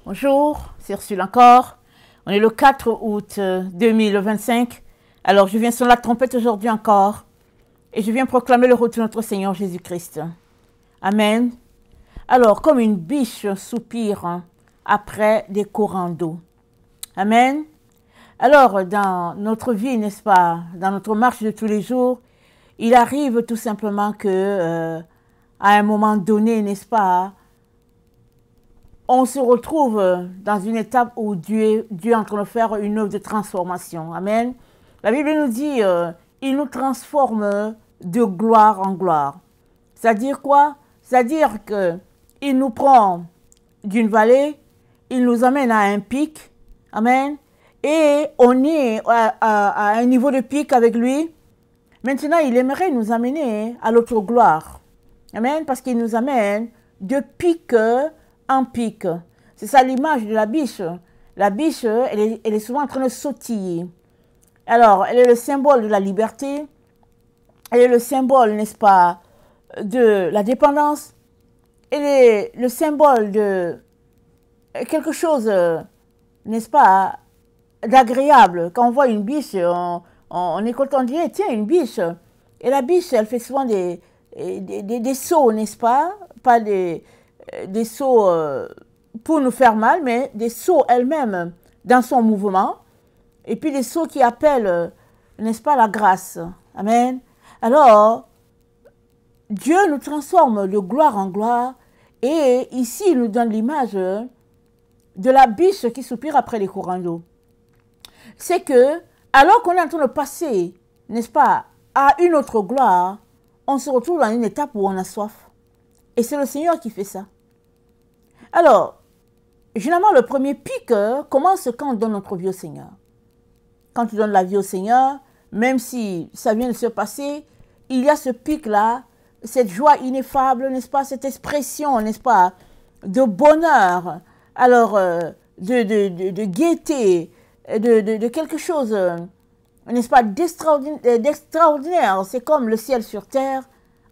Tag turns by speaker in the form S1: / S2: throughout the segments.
S1: Bonjour, c'est Ursule encore. On est le 4 août 2025. Alors, je viens sur la trompette aujourd'hui encore et je viens proclamer le retour de notre Seigneur Jésus-Christ. Amen. Alors, comme une biche soupire après des courants d'eau. Amen. Alors, dans notre vie, n'est-ce pas, dans notre marche de tous les jours, il arrive tout simplement que, à un moment donné, n'est-ce pas, on se retrouve dans une étape où Dieu est en train de faire une œuvre de transformation. Amen. La Bible nous dit, il nous transforme de gloire en gloire. C'est-à-dire quoi? C'est-à-dire qu'il nous prend d'une vallée, il nous amène à un pic. Amen. Et on est à un niveau de pic avec lui. Maintenant, il aimerait nous amener à l'autre gloire. Amen. Parce qu'il nous amène de pic en pic. C'est ça l'image de la biche. La biche, elle est souvent en train de sautiller. Alors, elle est le symbole de la liberté. Elle est le symbole, n'est-ce pas, de la dépendance. Elle est le symbole de quelque chose, n'est-ce pas, d'agréable. Quand on voit une biche, on est content de dire, tiens, une biche. Et la biche, elle fait souvent des sauts, n'est-ce pas? Pas des sauts pour nous faire mal, mais des sauts elle-même dans son mouvement. Et puis des sauts qui appellent, n'est-ce pas, la grâce. Amen. Alors, Dieu nous transforme de gloire en gloire. Et ici, il nous donne l'image de la biche qui soupire après les courants d'eau. C'est que, alors qu'on est en train de passer, n'est-ce pas, à une autre gloire, on se retrouve dans une étape où on a soif. Et c'est le Seigneur qui fait ça. Alors, généralement, le premier pic commence quand on donne notre vie au Seigneur. Quand tu donnes la vie au Seigneur, même si ça vient de se passer, il y a ce pic-là, cette joie ineffable, n'est-ce pas, cette expression, n'est-ce pas, de bonheur, alors de gaieté, de quelque chose, n'est-ce pas, d'extraordinaire. C'est comme le ciel sur terre,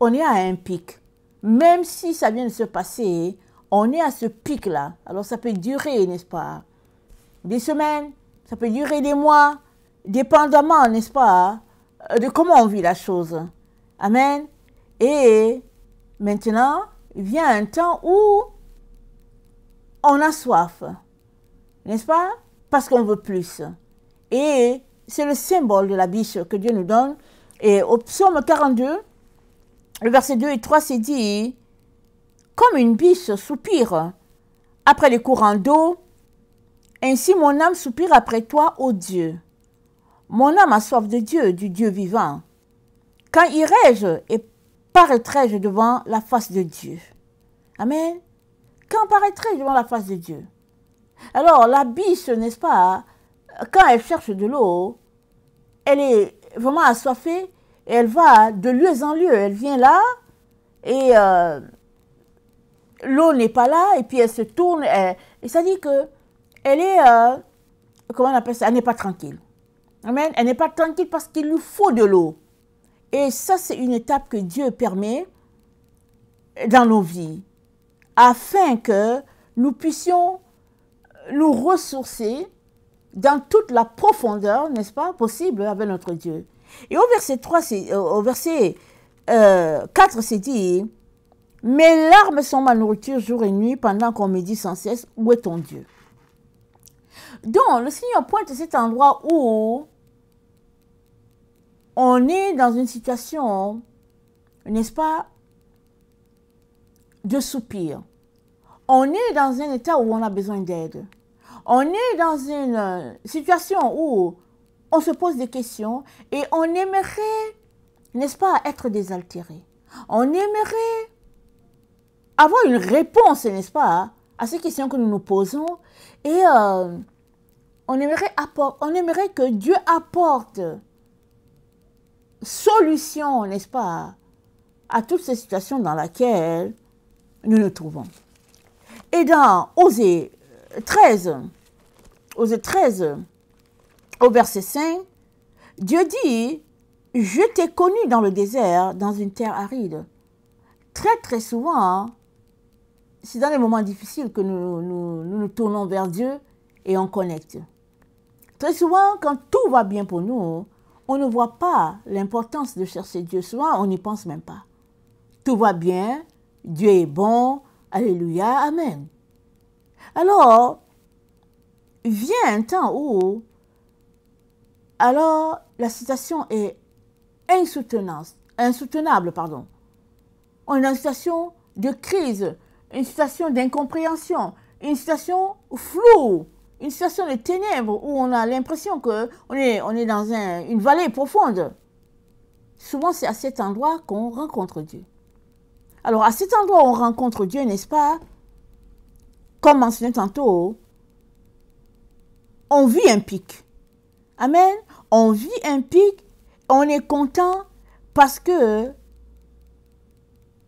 S1: on est à un pic. Même si ça vient de se passer, on est à ce pic-là. Alors ça peut durer, n'est-ce pas, des semaines, ça peut durer des mois, dépendamment, n'est-ce pas, de comment on vit la chose. Amen. Et maintenant, vient un temps où on a soif, n'est-ce pas, parce qu'on veut plus. Et c'est le symbole de la biche que Dieu nous donne. Et au psaume 42, le verset 2 et 3, c'est dit, comme une biche soupire après les courants d'eau, ainsi mon âme soupire après toi, ô Dieu. Mon âme a soif de Dieu, du Dieu vivant. Quand irai-je et paraîtrai-je devant la face de Dieu? Amen. Quand paraîtrai-je devant la face de Dieu? Alors, la biche, n'est-ce pas, quand elle cherche de l'eau, elle est vraiment assoiffée et elle va de lieu en lieu. Elle vient là et l'eau n'est pas là et puis elle se tourne. Et ça dit que elle est, comment on appelle ça, elle n'est pas tranquille. Amen. Elle n'est pas tranquille parce qu'il lui faut de l'eau. Et ça, c'est une étape que Dieu permet dans nos vies, afin que nous puissions nous ressourcer dans toute la profondeur, n'est-ce pas, possible avec notre Dieu. Et au verset 3, au verset 4, c'est dit, « Mes larmes sont ma nourriture jour et nuit pendant qu'on me dit sans cesse, où est ton Dieu ?» Donc, le Seigneur pointe à cet endroit où on est dans une situation, n'est-ce pas, de soupir. On est dans un état où on a besoin d'aide. On est dans une situation où on se pose des questions et on aimerait, n'est-ce pas, être désaltéré. On aimerait avoir une réponse, n'est-ce pas, à ces questions que nous nous posons. Et on aimerait que Dieu apporte solution, n'est-ce pas, à toutes ces situations dans lesquelles nous nous trouvons. Et dans Osée 13, au verset 5, Dieu dit, « Je t'ai connu dans le désert, dans une terre aride. » Très, très souvent, c'est dans les moments difficiles que nous tournons vers Dieu et on connecte. Très souvent, quand tout va bien pour nous, on ne voit pas l'importance de chercher Dieu. Souvent, on n'y pense même pas. Tout va bien, Dieu est bon, alléluia, amen. Alors, vient un temps où, alors, la situation est insoutenable. On est dans une situation de crise, une situation d'incompréhension, une situation floue, une situation de ténèbres où on a l'impression qu'on est dans une vallée profonde. Souvent, c'est à cet endroit qu'on rencontre Dieu. Alors, à cet endroit où on rencontre Dieu, n'est-ce pas? Comme mentionné tantôt, on vit un pic. Amen. On vit un pic, on est content parce que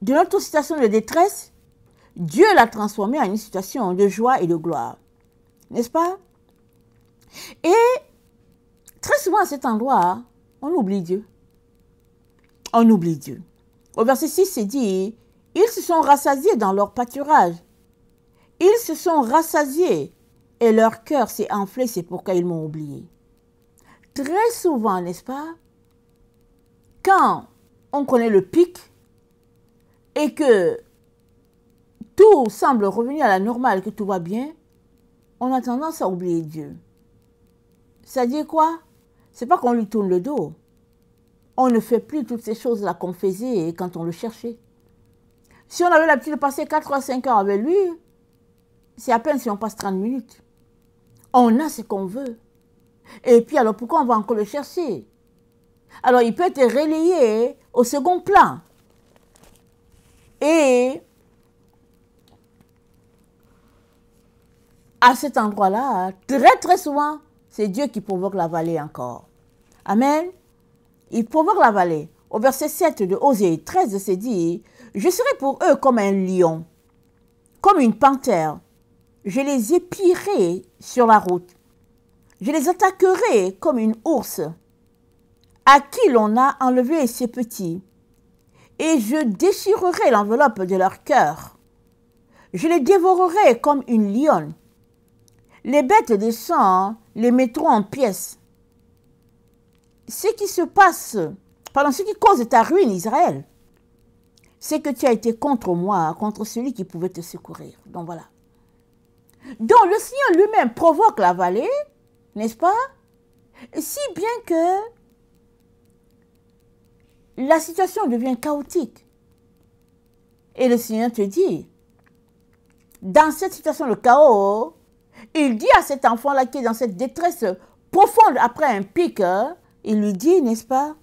S1: de notre situation de détresse, Dieu l'a transformée en une situation de joie et de gloire. N'est-ce pas? Et très souvent à cet endroit, on oublie Dieu. On oublie Dieu. Au verset 6, c'est dit, ils se sont rassasiés dans leur pâturage. Ils se sont rassasiés et leur cœur s'est enflé, c'est pourquoi ils m'ont oublié. Très souvent, n'est-ce pas, quand on connaît le pic et que tout semble revenir à la normale, que tout va bien, on a tendance à oublier Dieu. Ça dit quoi? C'est pas qu'on lui tourne le dos. On ne fait plus toutes ces choses-là qu'on faisait quand on le cherchait. Si on avait l'habitude de passer 4 à 5 heures avec lui, c'est à peine si on passe 30 minutes. On a ce qu'on veut. Et puis alors pourquoi on va encore le chercher? Alors il peut être relayé au second plan. Et à cet endroit-là, très souvent, c'est Dieu qui provoque la vallée encore. Amen. Il provoque la vallée. Au verset 7 de Osée 13, c'est dit, « Je serai pour eux comme un lion, comme une panthère. Je les épierai sur la route. Je les attaquerai comme une ours, à qui l'on a enlevé ses petits. Et je déchirerai l'enveloppe de leur cœur. Je les dévorerai comme une lionne. Les bêtes des champs les mettront en pièces. Ce qui se passe, ce qui cause ta ruine, Israël, c'est que tu as été contre moi, contre celui qui pouvait te secourir. Donc voilà. Donc le Seigneur lui-même provoque la vallée, n'est-ce pas? Si bien que la situation devient chaotique. Et le Seigneur te dit, dans cette situation de chaos, il dit à cet enfant-là qui est dans cette détresse profonde après un pic, il lui dit, n'est-ce pas?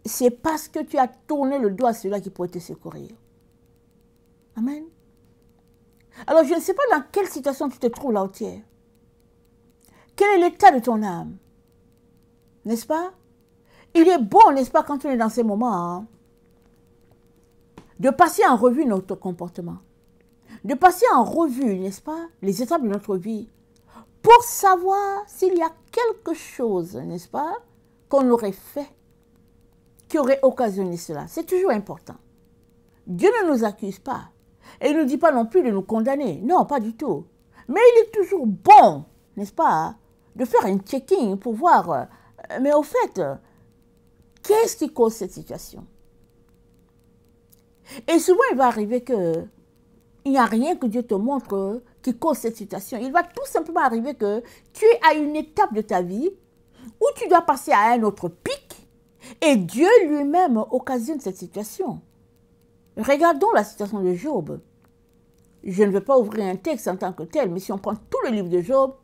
S1: C'est parce que tu as tourné le doigt à celui-là qui pourrait te secourir. Amen. Alors, je ne sais pas dans quelle situation tu te trouves là où tu es. Quel est l'état de ton âme? N'est-ce pas? Il est bon, n'est-ce pas, quand on est dans ces moments, de passer en revue notre comportement. De passer en revue, n'est-ce pas, les étapes de notre vie. Pour savoir s'il y a quelque chose, n'est-ce pas, qu'on aurait fait, qui aurait occasionné cela. C'est toujours important. Dieu ne nous accuse pas. Et il ne nous dit pas non plus de nous condamner. Non, pas du tout. Mais il est toujours bon, n'est-ce pas, de faire un checking pour voir, mais au fait, qu'est-ce qui cause cette situation? Et souvent, il va arriver que il n'y a rien que Dieu te montre qui cause cette situation. Il va tout simplement arriver que tu es à une étape de ta vie où tu dois passer à un autre pic et Dieu lui-même occasionne cette situation. Regardons la situation de Job. Je ne vais pas ouvrir un texte en tant que tel, mais si on prend tout le livre de Job,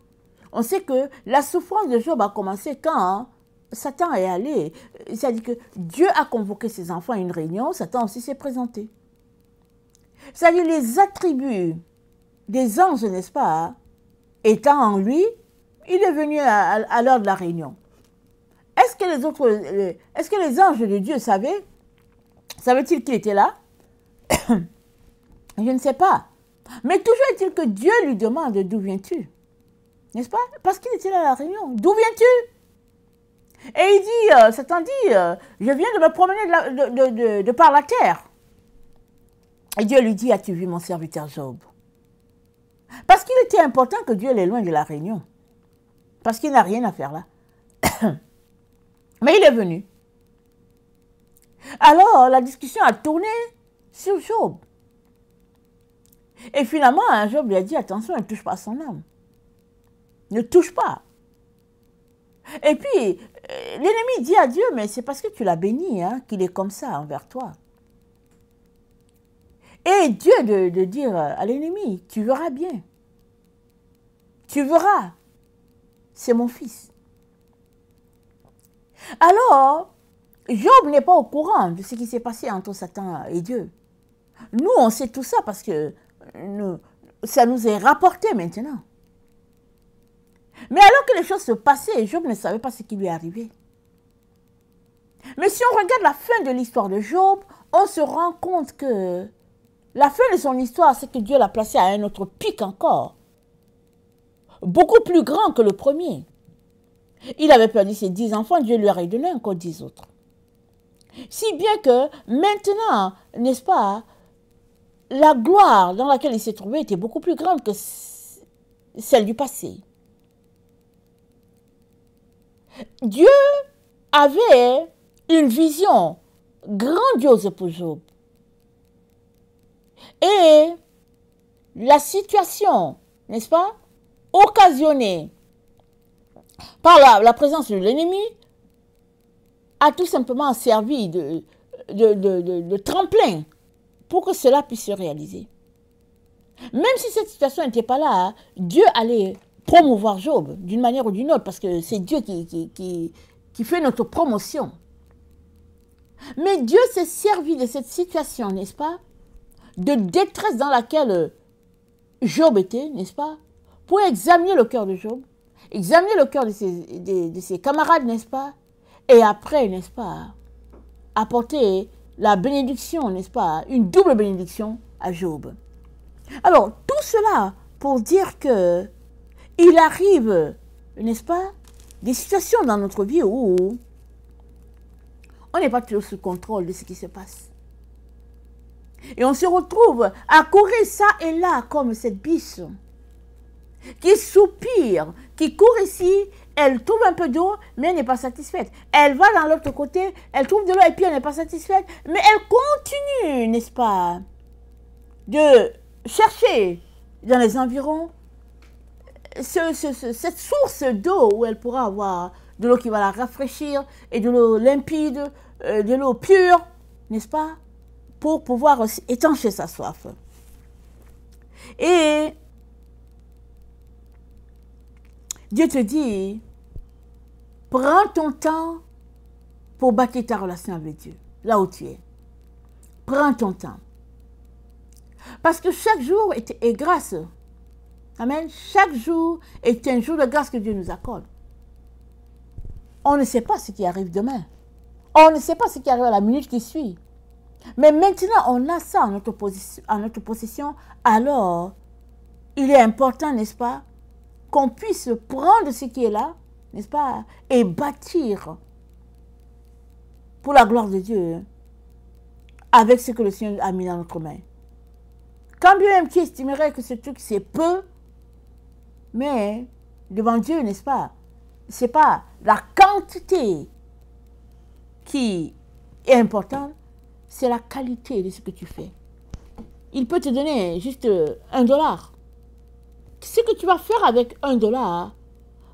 S1: on sait que la souffrance de Job a commencé quand Satan est allé. C'est-à-dire que Dieu a convoqué ses enfants à une réunion, Satan aussi s'est présenté. C'est-à-dire les attributs des anges, n'est-ce pas, étant en lui, il est venu à l'heure de la réunion. Est-ce que les anges de Dieu savaient? Savaient-ils qu'il était là? Je ne sais pas. Mais toujours est-il que Dieu lui demande d'où viens-tu? N'est-ce pas? Parce qu'il était là à la réunion. D'où viens-tu? Et il dit, Satan dit, je viens de me promener de par la terre. Et Dieu lui dit, as-tu vu mon serviteur Job? Parce qu'il était important que Dieu l'ait loin de la réunion. Parce qu'il n'a rien à faire là. Mais il est venu. Alors, la discussion a tourné sur Job. Et finalement, Job lui a dit, attention, ne touche pas à son âme. Ne touche pas. Et puis, l'ennemi dit à Dieu, mais c'est parce que tu l'as béni, hein, qu'il est comme ça envers toi. Et Dieu de dire à l'ennemi, tu verras bien. Tu verras. C'est mon fils. Alors, Job n'est pas au courant de ce qui s'est passé entre Satan et Dieu. Nous, on sait tout ça parce que ça nous est rapporté maintenant. Mais alors que les choses se passaient, Job ne savait pas ce qui lui est arrivé. Mais si on regarde la fin de l'histoire de Job, on se rend compte que la fin de son histoire, c'est que Dieu l'a placé à un autre pic encore. Beaucoup plus grand que le premier. Il avait perdu ses 10 enfants, Dieu lui a redonné encore 10 autres. Si bien que maintenant, n'est-ce pas, la gloire dans laquelle il s'est trouvé était beaucoup plus grande que celle du passé. Dieu avait une vision grandiose pour Job. Et la situation, n'est-ce pas, occasionnée par la présence de l'ennemi, a tout simplement servi de tremplin pour que cela puisse se réaliser. Même si cette situation n'était pas là, Dieu allait promouvoir Job d'une manière ou d'une autre, parce que c'est Dieu qui fait notre promotion. Mais Dieu s'est servi de cette situation, n'est-ce pas, de détresse dans laquelle Job était, n'est-ce pas, pour examiner le cœur de Job, examiner le cœur de ses camarades, n'est-ce pas, et après, n'est-ce pas, apporter la bénédiction, n'est-ce pas, une double bénédiction à Job. Alors, tout cela pour dire que il arrive, n'est-ce pas, des situations dans notre vie où on n'est pas toujours sous contrôle de ce qui se passe. Et on se retrouve à courir ça et là comme cette biche qui soupire, qui court ici, elle trouve un peu d'eau, mais elle n'est pas satisfaite. Elle va dans l'autre côté, elle trouve de l'eau et puis elle n'est pas satisfaite, mais elle continue, n'est-ce pas, de chercher dans les environs cette source d'eau où elle pourra avoir de l'eau qui va la rafraîchir et de l'eau limpide, de l'eau pure, n'est-ce pas, pour pouvoir étancher sa soif. Et Dieu te dit, prends ton temps pour bâtir ta relation avec Dieu, là où tu es. Prends ton temps. Parce que chaque jour est grâce. Amen. Chaque jour est un jour de grâce que Dieu nous accorde. On ne sait pas ce qui arrive demain. On ne sait pas ce qui arrive à la minute qui suit. Mais maintenant, on a ça en notre possession. Alors, il est important, n'est-ce pas, qu'on puisse prendre ce qui est là, n'est-ce pas, et bâtir pour la gloire de Dieu avec ce que le Seigneur a mis dans notre main. Quand bien même tu estimerais que ce truc c'est peu, mais devant Dieu, n'est-ce pas, c'est pas la quantité qui est importante, c'est la qualité de ce que tu fais. Il peut te donner juste $1. Ce que tu vas faire avec $1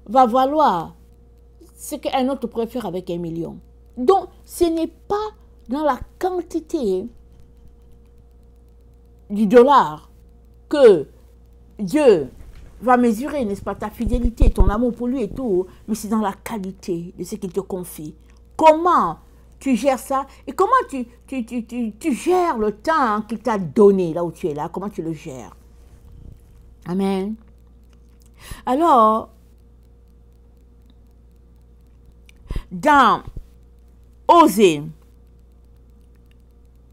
S1: va valoir ce qu'un autre pourrait faire avec 1 million. Donc, ce n'est pas dans la quantité du dollar que Dieu va mesurer, n'est-ce pas, ta fidélité, ton amour pour lui et tout, mais c'est dans la qualité de ce qu'il te confie. Comment tu gères ça et comment tu gères le temps qu'il t'a donné là où tu es là, comment tu le gères. Amen. Alors, dans Osée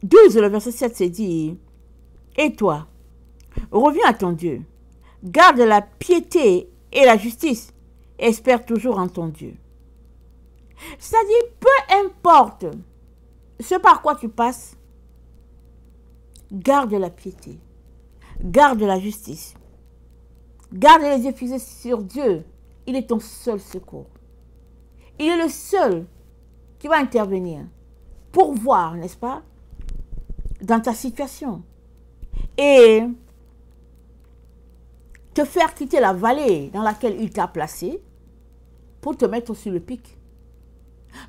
S1: 12, le verset 7, c'est dit, « Et toi, reviens à ton Dieu, garde la piété et la justice, et espère toujours en ton Dieu. » C'est-à-dire, peu importe ce par quoi tu passes, garde la piété, garde la justice, garde les yeux fixés sur Dieu. Il est ton seul secours. Il est le seul qui va intervenir pour voir, n'est-ce pas, dans ta situation et te faire quitter la vallée dans laquelle il t'a placé pour te mettre sur le pic.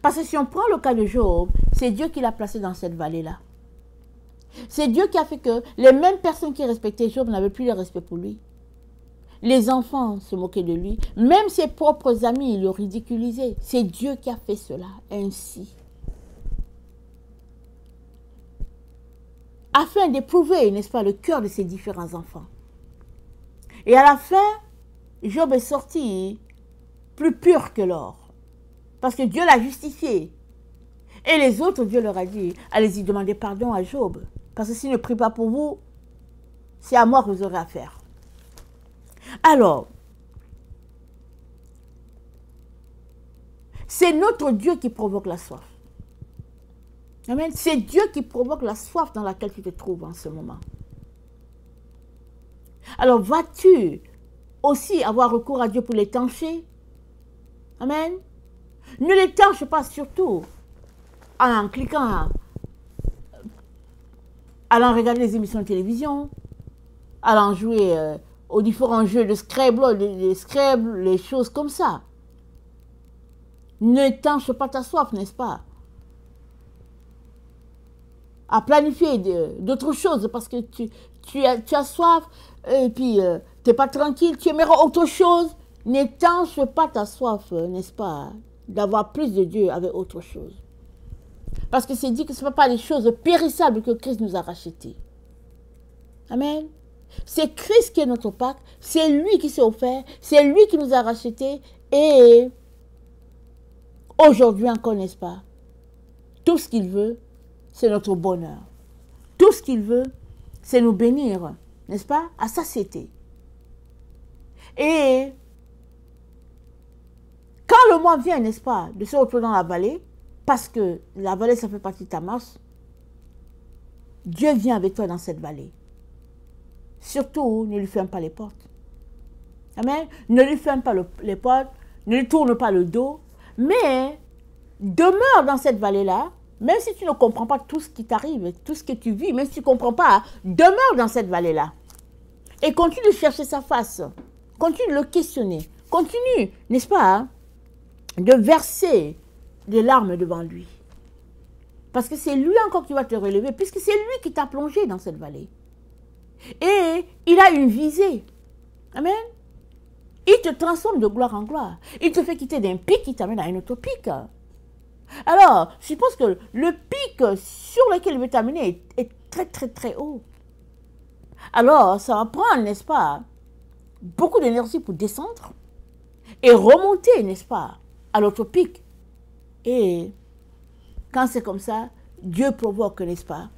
S1: Parce que si on prend le cas de Job, c'est Dieu qui l'a placé dans cette vallée-là. C'est Dieu qui a fait que les mêmes personnes qui respectaient Job n'avaient plus de respect pour lui. Les enfants se moquaient de lui. Même ses propres amis le ridiculisaient. C'est Dieu qui a fait cela ainsi. Afin d'éprouver, n'est-ce pas, le cœur de ses différents enfants. Et à la fin, Job est sorti plus pur que l'or. Parce que Dieu l'a justifié. Et les autres, Dieu leur a dit, allez-y demander pardon à Job. Parce que s'il ne prie pas pour vous, c'est à moi que vous aurez affaire. Alors, c'est notre Dieu qui provoque la soif. Amen. C'est Dieu qui provoque la soif dans laquelle tu te trouves en ce moment. Alors, vas-tu aussi avoir recours à Dieu pour l'étancher? Amen. Ne l'étanche pas surtout en cliquant, allant regarder les émissions de télévision, allant jouer aux différents jeux de Scrabble, les choses comme ça. N'étanche pas ta soif, n'est-ce pas? À planifier d'autres choses parce que tu as soif et puis tu n'es pas tranquille, tu aimerais autre chose. N'étanche pas ta soif, n'est-ce pas, d'avoir plus de Dieu avec autre chose. Parce que c'est dit que ce ne sont pas les choses périssables que Christ nous a rachetées. Amen. C'est Christ qui est notre Pâque, c'est lui qui s'est offert, c'est lui qui nous a rachetés. Et aujourd'hui encore, n'est-ce pas, tout ce qu'il veut, c'est notre bonheur. Tout ce qu'il veut, c'est nous bénir, n'est-ce pas, à satiété. Et quand le mois vient, n'est-ce pas, de se retrouver dans la vallée, parce que la vallée, ça fait partie de ta marche, Dieu vient avec toi dans cette vallée. Surtout, ne lui ferme pas les portes. Amen. Ne lui ferme pas les portes, ne lui tourne pas le dos, mais demeure dans cette vallée-là, même si tu ne comprends pas tout ce qui t'arrive, tout ce que tu vis, même si tu ne comprends pas, demeure dans cette vallée-là. Et continue de chercher sa face, continue de le questionner, continue, n'est-ce pas, de verser des larmes devant lui. Parce que c'est lui encore qui va te relever, puisque c'est lui qui t'a plongé dans cette vallée. Et il a une visée. Amen. Il te transforme de gloire en gloire. Il te fait quitter d'un pic qui t'amène à un autre pic. Alors, je suppose que le pic sur lequel il veut t'amener est très, très, très haut. Alors, ça va prendre, n'est-ce pas, beaucoup d'énergie pour descendre et remonter, n'est-ce pas, à l'autre pic. Et quand c'est comme ça, Dieu provoque, n'est-ce pas,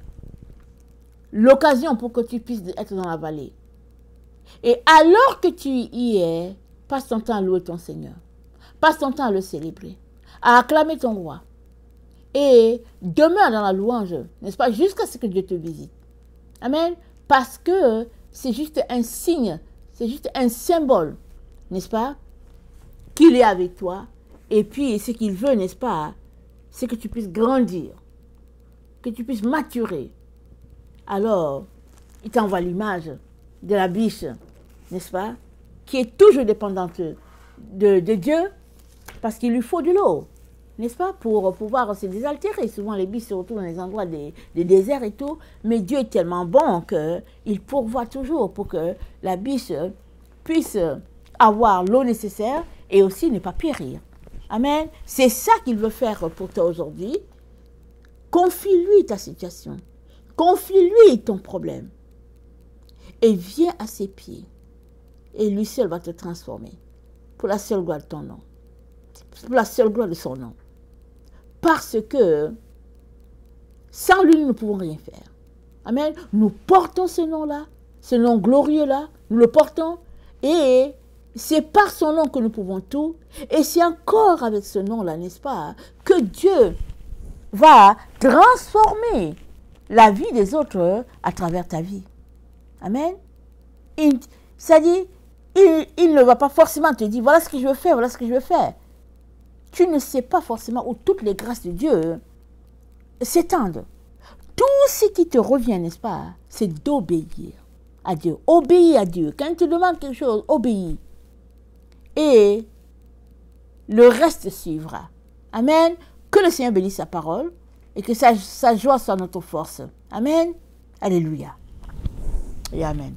S1: l'occasion pour que tu puisses être dans la vallée. Et alors que tu y es, passe ton temps à louer ton Seigneur. Passe ton temps à le célébrer, à acclamer ton roi. Et demeure dans la louange, n'est-ce pas, jusqu'à ce que Dieu te visite. Amen. Parce que c'est juste un signe, c'est juste un symbole, n'est-ce pas, qu'il est avec toi. Et puis, ce qu'il veut, n'est-ce pas, c'est que tu puisses grandir, que tu puisses maturer. Alors, il t'envoie l'image de la biche, n'est-ce pas, qui est toujours dépendante de Dieu, parce qu'il lui faut de l'eau, n'est-ce pas, pour pouvoir se désaltérer. Souvent, les biches se retrouvent dans les endroits des déserts et tout, mais Dieu est tellement bon qu'il pourvoit toujours pour que la biche puisse avoir l'eau nécessaire et aussi ne pas périr. Amen. C'est ça qu'il veut faire pour toi aujourd'hui. Confie-lui ta situation. Confie-lui ton problème. Et viens à ses pieds. Et lui seul va te transformer. Pour la seule gloire de ton nom. Pour la seule gloire de son nom. Parce que sans lui, nous ne pouvons rien faire. Amen. Nous portons ce nom-là, ce nom glorieux-là. Nous le portons. Et c'est par son nom que nous pouvons tout. Et c'est encore avec ce nom-là, n'est-ce pas, que Dieu va transformer la vie des autres à travers ta vie. Amen. C'est-à-dire, il ne va pas forcément te dire, voilà ce que je veux faire, voilà ce que je veux faire. Tu ne sais pas forcément où toutes les grâces de Dieu s'étendent. Tout ce qui te revient, n'est-ce pas, c'est d'obéir à Dieu. Obéis à Dieu. Quand il te demande quelque chose, obéis. Et le reste suivra. Amen. Que le Seigneur bénisse sa parole et que sa joie soit notre force. Amen. Alléluia. Et amen.